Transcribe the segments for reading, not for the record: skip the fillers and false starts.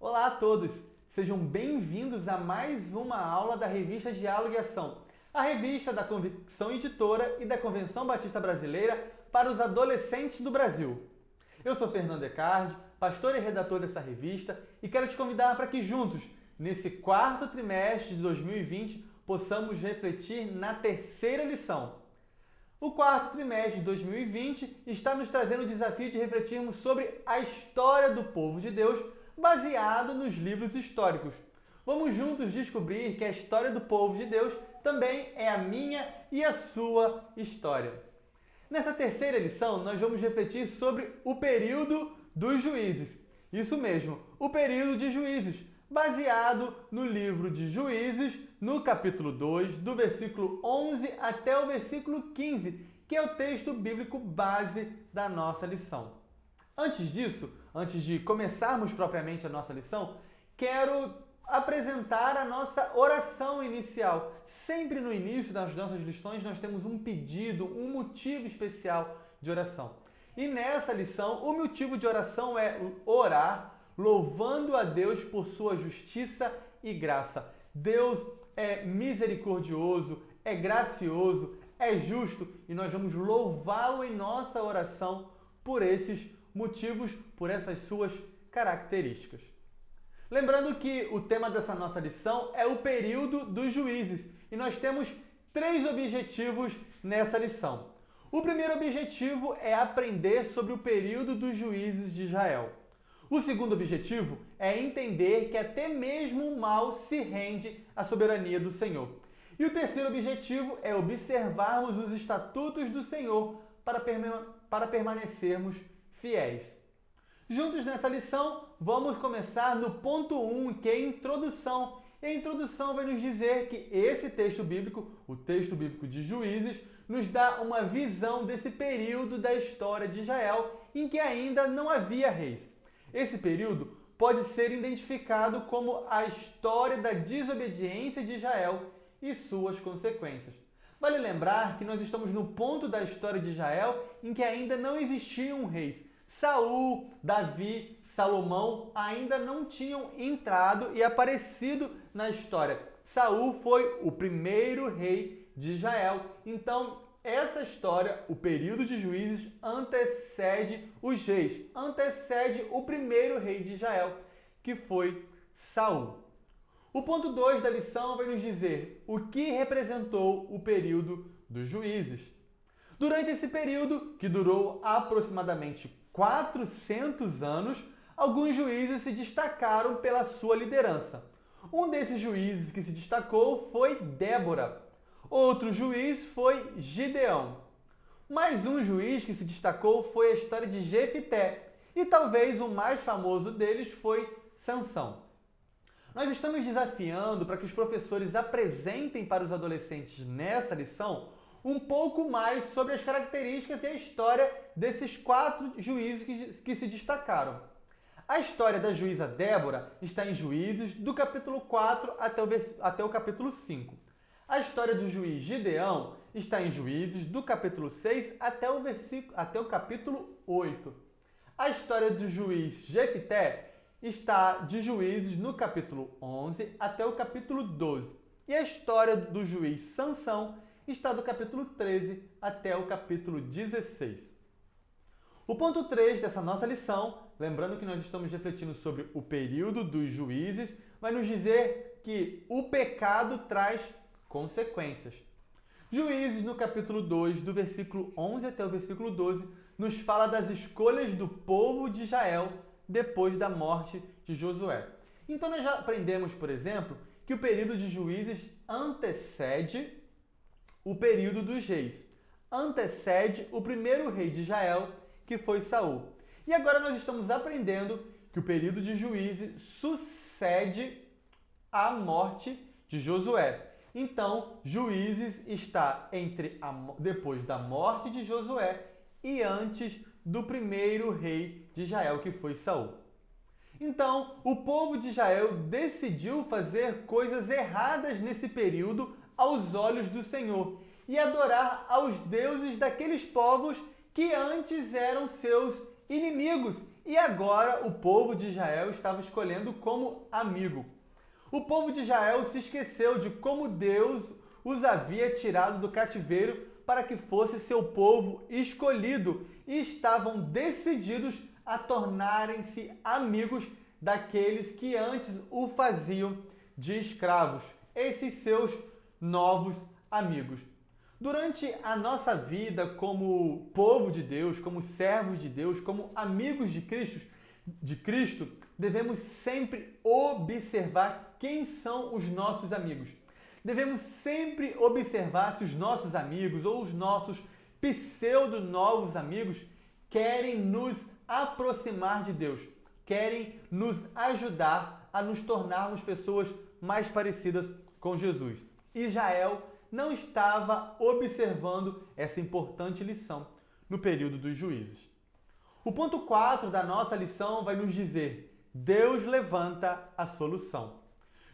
Olá a todos! Sejam bem-vindos a mais uma aula da revista Diálogo e Ação, a revista da Convicção Editora e da Convenção Batista Brasileira para os adolescentes do Brasil. Eu sou Fernando Ecardi, pastor e redator dessa revista, e quero te convidar para que juntos, nesse quarto trimestre de 2020, possamos refletir na terceira lição. O quarto trimestre de 2020 está nos trazendo o desafio de refletirmos sobre a história do povo de Deus baseado nos livros históricos. Vamos juntos descobrir que a história do povo de Deus também é a minha e a sua história. Nessa terceira lição, nós vamos refletir sobre o período dos juízes. Isso mesmo, o período de juízes, baseado no livro de Juízes, no capítulo 2, do versículo 11 até o versículo 15, que é o texto bíblico base da nossa lição. Antes disso, antes de começarmos propriamente a nossa lição, quero apresentar a nossa oração inicial. Sempre no início das nossas lições nós temos um pedido, um motivo especial de oração. E nessa lição, o motivo de oração é orar louvando a Deus por sua justiça e graça. Deus é misericordioso, é gracioso, é justo e nós vamos louvá-lo em nossa oração por esses motivos, por essas suas características. Lembrando que o tema dessa nossa lição é o período dos juízes e nós temos 3 objetivos nessa lição. O primeiro objetivo é aprender sobre o período dos juízes de Israel. O segundo objetivo é entender que até mesmo o mal se rende à soberania do Senhor. E o terceiro objetivo é observarmos os estatutos do Senhor para permanecermos fiéis. Juntos nessa lição, vamos começar no ponto 1, que é a introdução. E a introdução vai nos dizer que esse texto bíblico, o texto bíblico de Juízes, nos dá uma visão desse período da história de Israel em que ainda não havia reis. Esse período pode ser identificado como a história da desobediência de Israel e suas consequências. Vale lembrar que nós estamos no ponto da história de Israel em que ainda não existiam reis. Saul, Davi, Salomão ainda não tinham entrado e aparecido na história. Saul foi o primeiro rei de Israel. Então, essa história, o período de juízes, antecede os reis, antecede o primeiro rei de Israel, que foi Saul. O ponto 2 da lição vai nos dizer o que representou o período dos juízes. Durante esse período, que durou aproximadamente 400 anos, alguns juízes se destacaram pela sua liderança. Um desses juízes que se destacou foi Débora. Outro juiz foi Gideão. Mais um juiz que se destacou foi a história de Jefité. E talvez o mais famoso deles foi Sansão. Nós estamos desafiando para que os professores apresentem para os adolescentes nessa lição um pouco mais sobre as características e a história desses 4 juízes que se destacaram. A história da juíza Débora está em Juízes, do capítulo 4 até o capítulo 5. A história do juiz Gideão está em Juízes, do capítulo 6 até o capítulo 8. A história do juiz Jefité está de Juízes, no capítulo 11 até o capítulo 12. E a história do juiz Sansão está do capítulo 13 até o capítulo 16. O ponto 3 dessa nossa lição, lembrando que nós estamos refletindo sobre o período dos juízes, vai nos dizer que o pecado traz consequências. Juízes, no capítulo 2, do versículo 11 até o versículo 12, nos fala das escolhas do povo de Israel depois da morte de Josué. Então nós já aprendemos, por exemplo, que o período de juízes antecede o período dos reis. Antecede o primeiro rei de Israel, que foi Saul. E agora nós estamos aprendendo que o período de juízes sucede a morte de Josué. Então, Juízes está depois da morte de Josué e antes do primeiro rei de Israel, que foi Saul. Então, o povo de Israel decidiu fazer coisas erradas nesse período aos olhos do Senhor e adorar aos deuses daqueles povos que antes eram seus inimigos e agora o povo de Israel estava escolhendo como amigo. O povo de Israel se esqueceu de como Deus os havia tirado do cativeiro para que fosse seu povo escolhido e estavam decididos a tornarem-se amigos daqueles que antes o faziam de escravos, esses seus novos amigos. Durante a nossa vida como povo de Deus, como servos de Deus, como amigos de Cristo, devemos sempre observar quem são os nossos amigos. Devemos sempre observar se os nossos amigos ou os nossos pseudo-novos amigos querem nos aproximar de Deus, querem nos ajudar a nos tornarmos pessoas mais parecidas com Jesus. Israel não estava observando essa importante lição no período dos juízes. O ponto 4 da nossa lição vai nos dizer: Deus levanta a solução.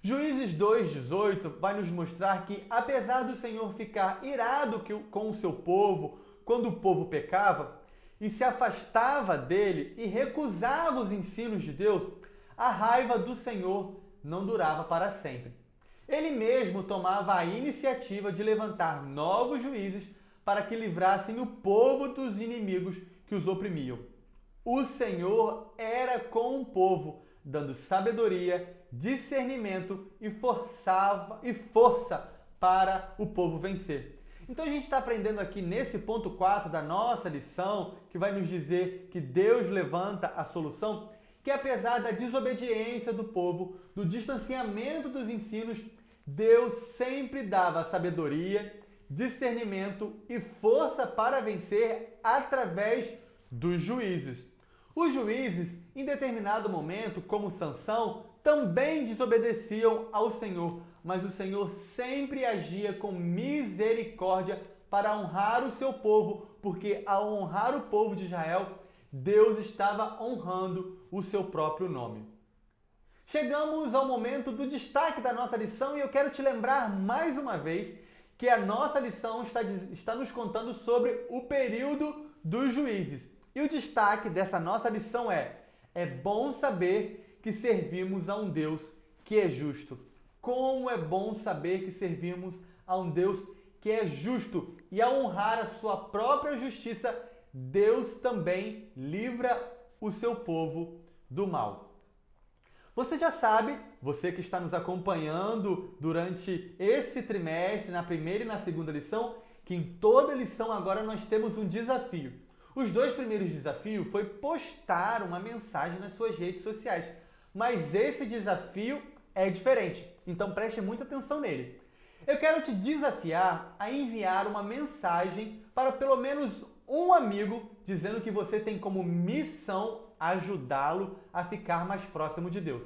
Juízes 2:18 vai nos mostrar que, apesar do Senhor ficar irado com o seu povo quando o povo pecava e se afastava dele e recusava os ensinos de Deus, a raiva do Senhor não durava para sempre. Ele mesmo tomava a iniciativa de levantar novos juízes para que livrassem o povo dos inimigos que os oprimiam. O Senhor era com o povo, dando sabedoria, discernimento e força para o povo vencer. Então a gente está aprendendo aqui nesse ponto 4 da nossa lição, que vai nos dizer que Deus levanta a solução, que apesar da desobediência do povo, do distanciamento dos ensinos, Deus sempre dava sabedoria, discernimento e força para vencer através dos juízes. Os juízes, em determinado momento, como Sansão, também desobedeciam ao Senhor, mas o Senhor sempre agia com misericórdia para honrar o seu povo, porque ao honrar o povo de Israel, Deus estava honrando o seu próprio nome. Chegamos ao momento do destaque da nossa lição e eu quero te lembrar mais uma vez que a nossa lição está nos contando sobre o período dos juízes. E o destaque dessa nossa lição é bom saber que servimos a um Deus que é justo. Como é bom saber que servimos a um Deus que é justo e ao honrar a sua própria justiça, Deus também livra o seu povo do mal. Você já sabe, você que está nos acompanhando durante esse trimestre, na primeira e na segunda lição, que em toda lição agora nós temos um desafio. Os 2 primeiros desafios foi postar uma mensagem nas suas redes sociais, mas esse desafio é diferente, então preste muita atenção nele. Eu quero te desafiar a enviar uma mensagem para pelo menos um amigo dizendo que você tem como missão ajudá-lo a ficar mais próximo de Deus.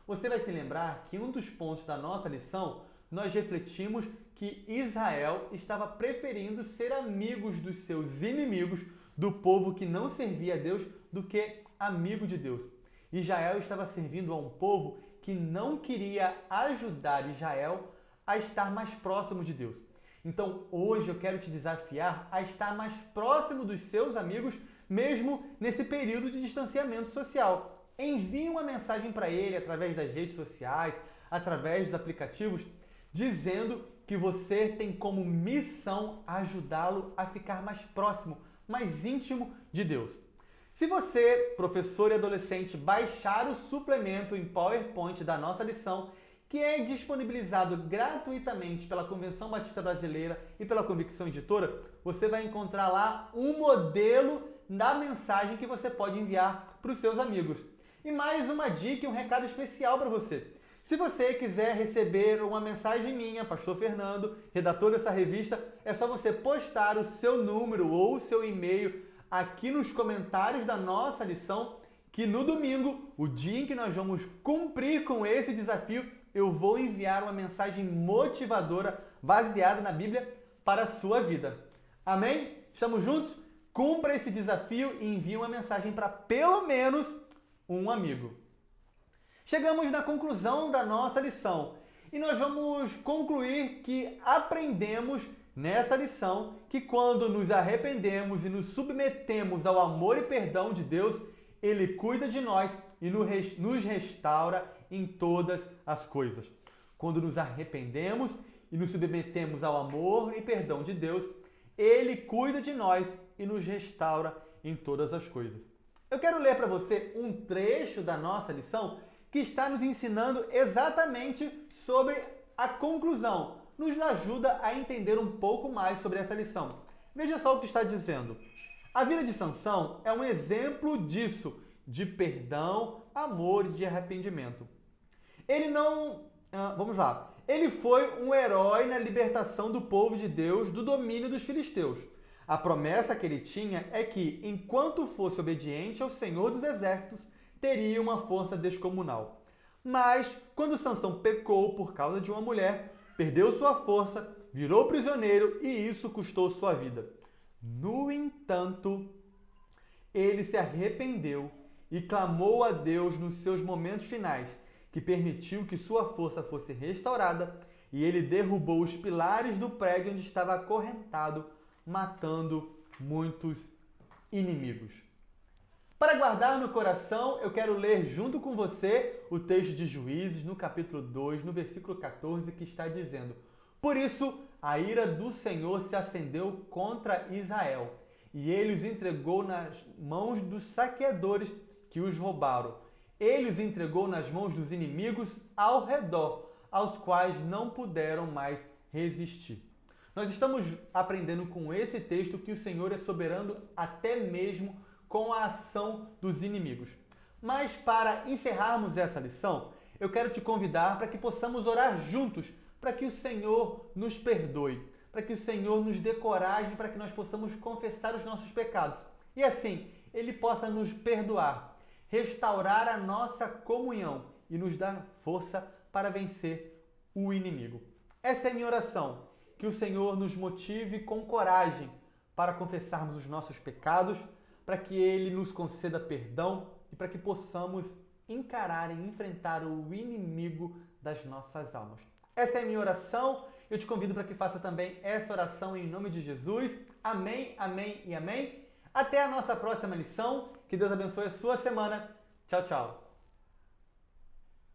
Você vai se lembrar que um dos pontos da nossa lição, nós refletimos que Israel estava preferindo ser amigos dos seus inimigos, do povo que não servia a Deus, do que amigo de Deus. Israel estava servindo a um povo que não queria ajudar Israel a estar mais próximo de Deus. Então, hoje eu quero te desafiar a estar mais próximo dos seus amigos, mesmo nesse período de distanciamento social. Envie uma mensagem para ele através das redes sociais, através dos aplicativos, dizendo que você tem como missão ajudá-lo a ficar mais próximo, mais íntimo de Deus. Se você, professor e adolescente, baixar o suplemento em PowerPoint da nossa lição, que é disponibilizado gratuitamente pela Convenção Batista Brasileira e pela Convicção Editora, você vai encontrar lá um modelo da mensagem que você pode enviar para os seus amigos. E mais uma dica e um recado especial para você. Se você quiser receber uma mensagem minha, Pastor Fernando, redator dessa revista, é só você postar o seu número ou o seu e-mail aqui nos comentários da nossa lição, que no domingo, o dia em que nós vamos cumprir com esse desafio, eu vou enviar uma mensagem motivadora baseada na Bíblia para a sua vida. Amém? Estamos juntos? Cumpra esse desafio e envie uma mensagem para pelo menos um amigo. Chegamos na conclusão da nossa lição e nós vamos concluir que aprendemos nessa lição que quando nos arrependemos e nos submetemos ao amor e perdão de Deus, Ele cuida de nós e nos restaura em todas as coisas. Quando nos arrependemos e nos submetemos ao amor e perdão de Deus, Ele cuida de nós e nos restaura em todas as coisas. Eu quero ler para você um trecho da nossa lição que está nos ensinando exatamente sobre a conclusão. Nos ajuda a entender um pouco mais sobre essa lição. Veja só o que está dizendo. A vida de Sansão é um exemplo disso, de perdão, amor e de arrependimento. Ele foi um herói na libertação do povo de Deus do domínio dos filisteus. A promessa que ele tinha é que, enquanto fosse obediente ao Senhor dos Exércitos, teria uma força descomunal. Mas, quando Sansão pecou por causa de uma mulher, perdeu sua força, virou prisioneiro e isso custou sua vida. No entanto, ele se arrependeu e clamou a Deus nos seus momentos finais, que permitiu que sua força fosse restaurada, e ele derrubou os pilares do prédio onde estava acorrentado, matando muitos inimigos. Para guardar no coração, eu quero ler junto com você o texto de Juízes, no capítulo 2, no versículo 14, que está dizendo: Por isso, a ira do Senhor se acendeu contra Israel, e ele os entregou nas mãos dos saqueadores que os roubaram. Ele os entregou nas mãos dos inimigos ao redor, aos quais não puderam mais resistir. Nós estamos aprendendo com esse texto que o Senhor é soberano até mesmo com a ação dos inimigos. Mas para encerrarmos essa lição, eu quero te convidar para que possamos orar juntos, para que o Senhor nos perdoe, para que o Senhor nos dê coragem, para que nós possamos confessar os nossos pecados. E assim, Ele possa nos perdoar, restaurar a nossa comunhão e nos dar força para vencer o inimigo. Essa é a minha oração, que o Senhor nos motive com coragem para confessarmos os nossos pecados, para que Ele nos conceda perdão e para que possamos encarar e enfrentar o inimigo das nossas almas. Essa é a minha oração. Eu te convido para que faça também essa oração em nome de Jesus. Amém, amém e amém. Até a nossa próxima lição. Que Deus abençoe a sua semana. Tchau, tchau.